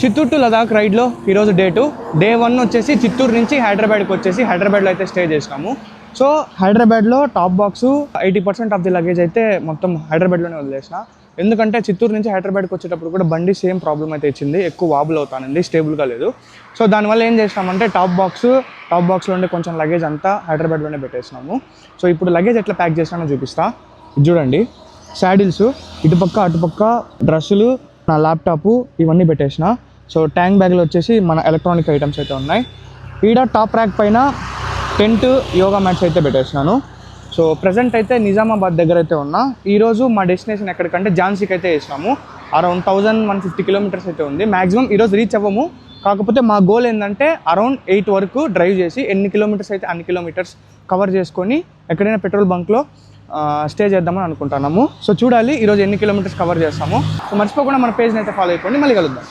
Chittoor to Ladakh రైడ్లో ఈరోజు day 1 వచ్చేసి చిత్తూరు నుంచి హైదరాబాద్కి వచ్చేసి హైదరాబాద్లో అయితే స్టే చేసినాము. సో హైదరాబాద్లో top box 80% of the luggage అయితే మొత్తం హైదరాబాద్లోనే వదిలేసిన. ఎందుకంటే చిత్తూరు నుంచి హైదరాబాద్కి వచ్చేటప్పుడు కూడా బండి సేమ్ ప్రాబ్లం అయితే ఇచ్చింది, ఎక్కువ వాబుల్ అవుతానండి, స్టేబుల్గా లేదు. సో దానివల్ల ఏం చేసినామంటే టాప్ బాక్స్లో ఉండే కొంచెం లగేజ్ అంతా హైదరాబాద్లోనే పెట్టేసినాము. సో ఇప్పుడు లగేజ్ ఎట్లా ప్యాక్ చేసినానో చూపిస్తా. చూడండి, శాడిల్స్ ఇటుపక్క అటుపక్క, డ్రెస్సులు, నా ల్యాప్టాప్ ఇవన్నీ పెట్టేసిన. సో ట్యాంక్ బ్యాగ్లో వచ్చేసి మన ఎలక్ట్రానిక్ ఐటమ్స్ అయితే ఉన్నాయి. ఈడ టాప్ ర్యాక్ పైన టెంట్, యోగా మ్యాట్స్ అయితే పెట్టేసినాను. సో ప్రజెంట్ అయితే నిజామాబాద్ దగ్గర అయితే ఉన్నా. ఈరోజు మా డెస్టినేషన్ ఎక్కడికంటే ఝాన్సీకి అయితే వేసినాము. అరౌండ్ 1150 కిలోమీటర్స్ అయితే ఉంది. మ్యాక్సిమం ఈరోజు రీచ్ అవ్వము, కాకపోతే మా గోల్ ఏంటంటే అరౌండ్ 8 వరకు డ్రైవ్ చేసి ఎన్ని కిలోమీటర్స్ అయితే అన్ని కిలోమీటర్స్ కవర్ చేసుకొని ఎక్కడైనా పెట్రోల్ బంక్లో స్టే చేద్దామని అనుకుంటున్నాము. సో చూడాలి ఈరోజు ఎన్ని కిలోమీటర్స్ కవర్ చేస్తాము. సో మర్చిపోకుండా మన పేజ్ని అయితే ఫాలో అయిపోండి. మళ్ళీ కలుద్దాం.